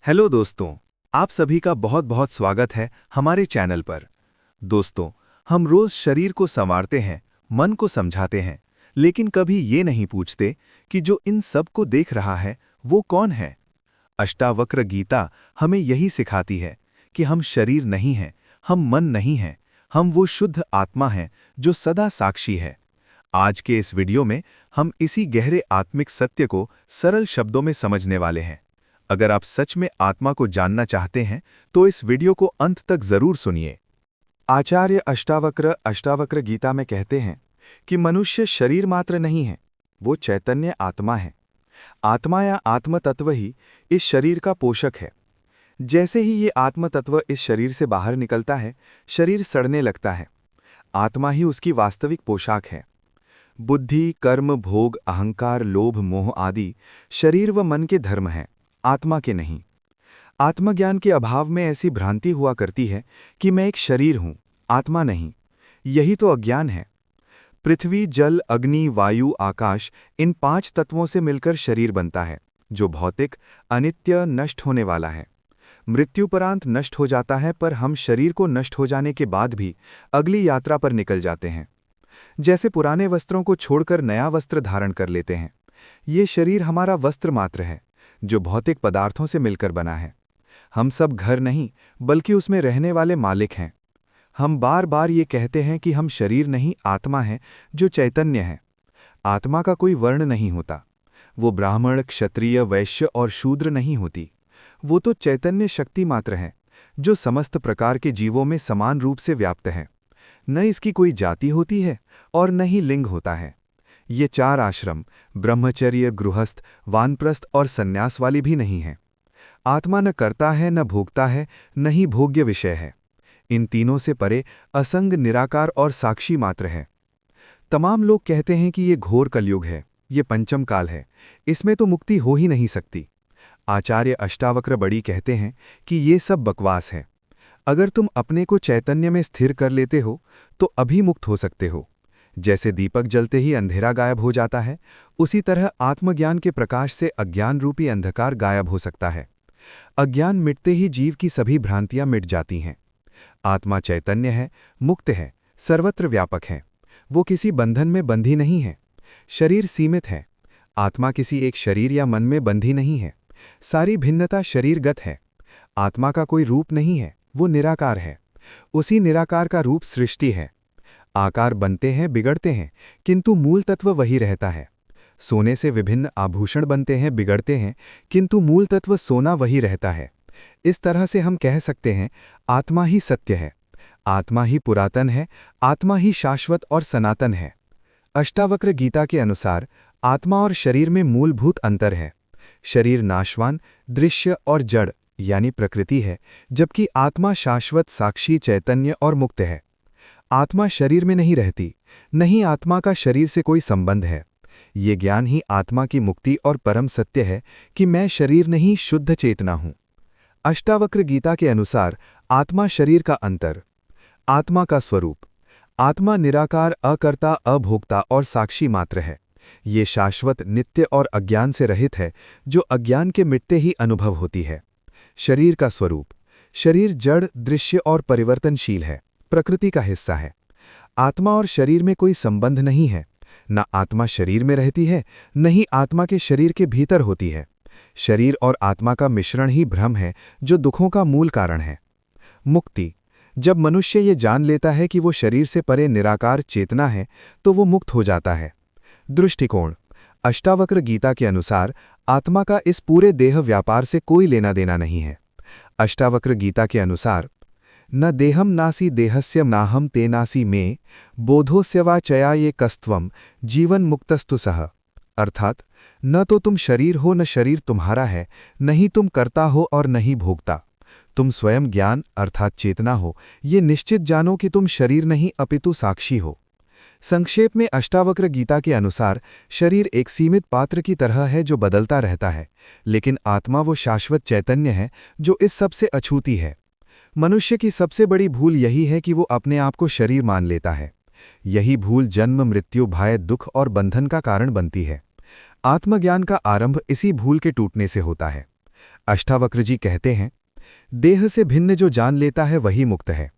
Hello दोस्तों, आप सभी का बहुत बहुत स्वागत है हमारे चैनल पर। दोस्तों, हम रोज शरीर को संवारते हैं, मन को समझाते हैं, लेकिन कभी ये नहीं पूछते कि जो इन सब को देख रहा है वो कौन है। अष्टावक्र गीता हमें यही सिखाती है कि हम शरीर नहीं हैं, हम मन नहीं हैं, हम वो शुद्ध आत्मा हैं जो सदा साक्षी है। आज के इस वीडियो में हम इसी गहरे आत्मिक सत्य को सरल शब्दों में समझने वाले हैं। अगर आप सच में आत्मा को जानना चाहते हैं तो इस वीडियो को अंत तक जरूर सुनिए। आचार्य अष्टावक्र गीता में कहते हैं कि मनुष्य शरीर मात्र नहीं है, वो चैतन्य आत्मा है। आत्मा या आत्म तत्व ही इस शरीर का पोषक है। जैसे ही ये आत्म तत्व इस शरीर से बाहर निकलता है, शरीर सड़ने लगता है। आत्मा ही उसकी वास्तविक पोशाक है। बुद्धि, कर्म, भोग, अहंकार, लोभ, मोह आदि शरीर व मन के धर्म हैं, आत्मा के नहीं। आत्मज्ञान के अभाव में ऐसी भ्रांति हुआ करती है कि मैं एक शरीर हूं, आत्मा नहीं। यही तो अज्ञान है। पृथ्वी, जल, अग्नि, वायु, आकाश, इन 5 तत्वों से मिलकर शरीर बनता है, जो भौतिक, अनित्य, नष्ट होने वाला है। मृत्युपरांत नष्ट हो जाता है, पर हम शरीर को नष्ट हो जाने के बाद भी अगली यात्रा पर निकल जाते हैं। जैसे पुराने वस्त्रों को छोड़कर नया वस्त्र धारण कर लेते हैं। ये शरीर हमारा वस्त्र मात्र है, जो भौतिक पदार्थों से मिलकर बना है। हम सब घर नहीं, बल्कि उसमें रहने वाले मालिक हैं। हम बार बार ये कहते हैं कि हम शरीर नहीं, आत्मा है जो चैतन्य है। आत्मा का कोई वर्ण नहीं होता। वो ब्राह्मण, क्षत्रिय, वैश्य और शूद्र नहीं होती। वो तो चैतन्य शक्ति मात्र है, जो समस्त प्रकार के जीवों में समान रूप से व्याप्त है। न इसकी कोई जाति होती है और न ही लिंग होता है। ये 4 आश्रम, ब्रह्मचर्य, गृहस्थ, वानप्रस्थ और सन्यास वाली भी नहीं है। आत्मा न करता है, न भोगता है, न ही भोग्य विषय है। इन तीनों से परे असंग, निराकार और साक्षी मात्र है। तमाम लोग कहते हैं कि ये घोर कलयुग है, ये पंचम काल है, इसमें तो मुक्ति हो ही नहीं सकती। आचार्य अष्टावक्र बड़ी कहते हैं कि ये सब बकवास है। अगर तुम अपने को चैतन्य में स्थिर कर लेते हो तो अभी मुक्त हो सकते हो। जैसे दीपक जलते ही अंधेरा गायब हो जाता है, उसी तरह आत्मज्ञान के प्रकाश से अज्ञान रूपी अंधकार गायब हो सकता है। अज्ञान मिटते ही जीव की सभी भ्रांतियां मिट जाती हैं। आत्मा चैतन्य है, मुक्त है, सर्वत्र व्यापक है। वो किसी बंधन में बंधी नहीं है। शरीर सीमित है। आत्मा किसी एक शरीर या मन में बंधी नहीं है। सारी भिन्नता शरीरगत है। आत्मा का कोई रूप नहीं है, वो निराकार है। उसी निराकार का रूप सृष्टि है। आकार बनते हैं, बिगड़ते हैं, किंतु मूल तत्व वही रहता है। सोने से विभिन्न आभूषण बनते हैं, बिगड़ते हैं, किंतु मूल तत्व सोना वही रहता है। इस तरह से हम कह सकते हैं, आत्मा ही सत्य है, आत्मा ही पुरातन है, आत्मा ही शाश्वत और सनातन है। अष्टावक्र गीता के अनुसार आत्मा और शरीर में मूलभूत अंतर है। शरीर नाशवान, दृश्य और जड़ यानी प्रकृति है, जबकि आत्मा शाश्वत, साक्षी, चैतन्य और मुक्त है। आत्मा शरीर में नहीं रहती, नहीं आत्मा का शरीर से कोई संबंध है। ये ज्ञान ही आत्मा की मुक्ति और परम सत्य है कि मैं शरीर नहीं, शुद्ध चेतना हूं। अष्टावक्र गीता के अनुसार आत्मा शरीर का अंतर। आत्मा का स्वरूप। आत्मा निराकार, अकर्ता, अभोक्ता और साक्षी मात्र है। ये शाश्वत, नित्य और अज्ञान से रहित है, जो अज्ञान के मिटते ही अनुभव होती है। शरीर का स्वरूप। शरीर जड़, दृश्य और परिवर्तनशील है, प्रकृति का हिस्सा है। आत्मा और शरीर में कोई संबंध नहीं है। न आत्मा शरीर में रहती है, न ही आत्मा के शरीर के भीतर होती है। शरीर और आत्मा का मिश्रण ही भ्रम है, जो दुखों का मूल कारण है। मुक्ति। जब मनुष्य ये जान लेता है कि वो शरीर से परे निराकार चेतना है, तो वो मुक्त हो जाता है। दृष्टिकोण। अष्टावक्र गीता के अनुसार आत्मा का इस पूरे देह व्यापार से कोई लेना देना नहीं है। अष्टावक्र गीता के अनुसार न देहम नासी देहस्य नाहम तेनासी में बोधोस्यवा चया ये कस्त्वम जीवन मुक्तस्तु सह। अर्थात न तो तुम शरीर हो, न शरीर तुम्हारा है, न ही तुम करता हो और न ही भोगता। तुम स्वयं ज्ञान अर्थात चेतना हो, ये निश्चित जानो कि तुम शरीर नहीं अपितु साक्षी हो। संक्षेप में अष्टावक्र गीता के अनुसार शरीर एक सीमित पात्र की तरह है जो बदलता रहता है, लेकिन आत्मा वो शाश्वत चैतन्य है जो इस सबसे अछूती है। मनुष्य की सबसे बड़ी भूल यही है कि वो अपने आप को शरीर मान लेता है। यही भूल जन्म, मृत्यु, भय, दुख और बंधन का कारण बनती है। आत्मज्ञान का आरंभ इसी भूल के टूटने से होता है। अष्टावक्र जी कहते हैं, देह से भिन्न जो जान लेता है वही मुक्त है।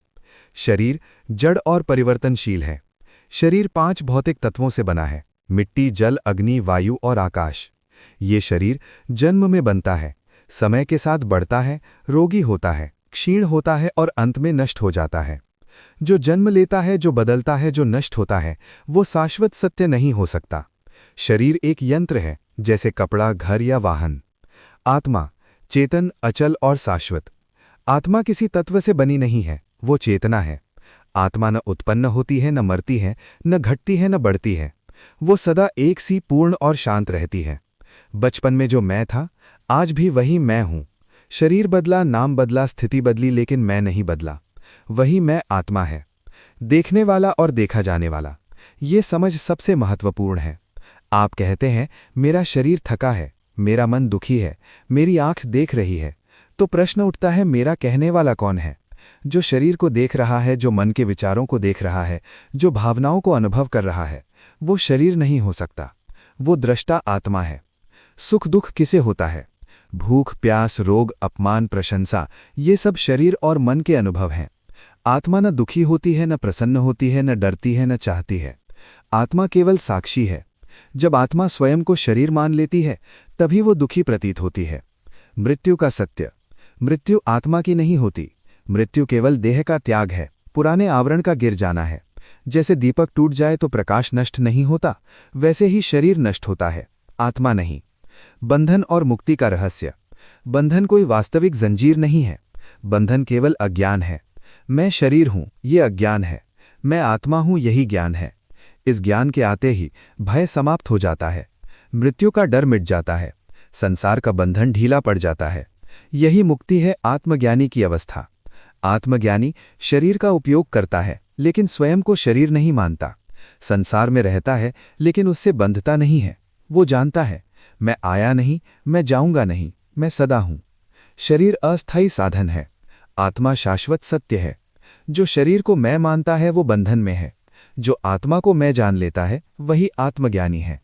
शरीर जड़ और परिवर्तनशील है। शरीर 5 भौतिक तत्वों से बना है, मिट्टी, जल, अग्नि, वायु और आकाश। ये शरीर जन्म में बनता है, समय के साथ बढ़ता है, रोगी होता है, क्षीण होता है और अंत में नष्ट हो जाता है। जो जन्म लेता है, जो बदलता है, जो नष्ट होता है, वो शाश्वत सत्य नहीं हो सकता। शरीर एक यंत्र है, जैसे कपड़ा, घर या वाहन। आत्मा चेतन, अचल और शाश्वत। आत्मा किसी तत्व से बनी नहीं है, वो चेतना है। आत्मा न उत्पन्न होती है, न मरती है, न घटती है, न बढ़ती है। वो सदा एक सी पूर्ण और शांत रहती है। बचपन में जो मैं था, आज भी वही मैं हूं। शरीर बदला, नाम बदला, स्थिति बदली, लेकिन मैं नहीं बदला। वही मैं आत्मा है, देखने वाला और देखा जाने वाला। ये समझ सबसे महत्वपूर्ण है। आप कहते हैं, मेरा शरीर थका है, मेरा मन दुखी है, मेरी आंख देख रही है। तो प्रश्न उठता है, मेरा कहने वाला कौन है? जो शरीर को देख रहा है, जो मन के विचारों को देख रहा है, जो भावनाओं को अनुभव कर रहा है, वो शरीर नहीं हो सकता। वो दृष्टा आत्मा है। सुख दुख किसे होता है? भूख, प्यास, रोग, अपमान, प्रशंसा, ये सब शरीर और मन के अनुभव हैं। आत्मा न दुखी होती है, न प्रसन्न होती है, न डरती है, न चाहती है। आत्मा केवल साक्षी है। जब आत्मा स्वयं को शरीर मान लेती है, तभी वो दुखी प्रतीत होती है। मृत्यु का सत्य। मृत्यु आत्मा की नहीं होती। मृत्यु केवल देह का त्याग है, पुराने आवरण का गिर जाना है। जैसे दीपक टूट जाए तो प्रकाश नष्ट नहीं होता, वैसे ही शरीर नष्ट होता है, आत्मा नहीं। बंधन और मुक्ति का रहस्य। बंधन कोई वास्तविक जंजीर नहीं है। बंधन केवल अज्ञान है। मैं शरीर हूं, ये अज्ञान है। मैं आत्मा हूं, यही ज्ञान है। इस ज्ञान के आते ही भय समाप्त हो जाता है। मृत्यु का डर मिट जाता है। संसार का बंधन ढीला पड़ जाता है। यही मुक्ति है, आत्मज्ञानी की अवस्था। आत्मज्ञानी शरीर का उपयोग करता है, लेकिन स्वयं को शरीर नहीं मानता। संसार में रहता है, लेकिन उससे बंधता नहीं है। वो जानता है, मैं आया नहीं, मैं जाऊंगा नहीं, मैं सदा हूं। शरीर अस्थायी साधन है, आत्मा शाश्वत सत्य है। जो शरीर को मैं मानता है, वो बंधन में है। जो आत्मा को मैं जान लेता है, वही आत्मज्ञानी है।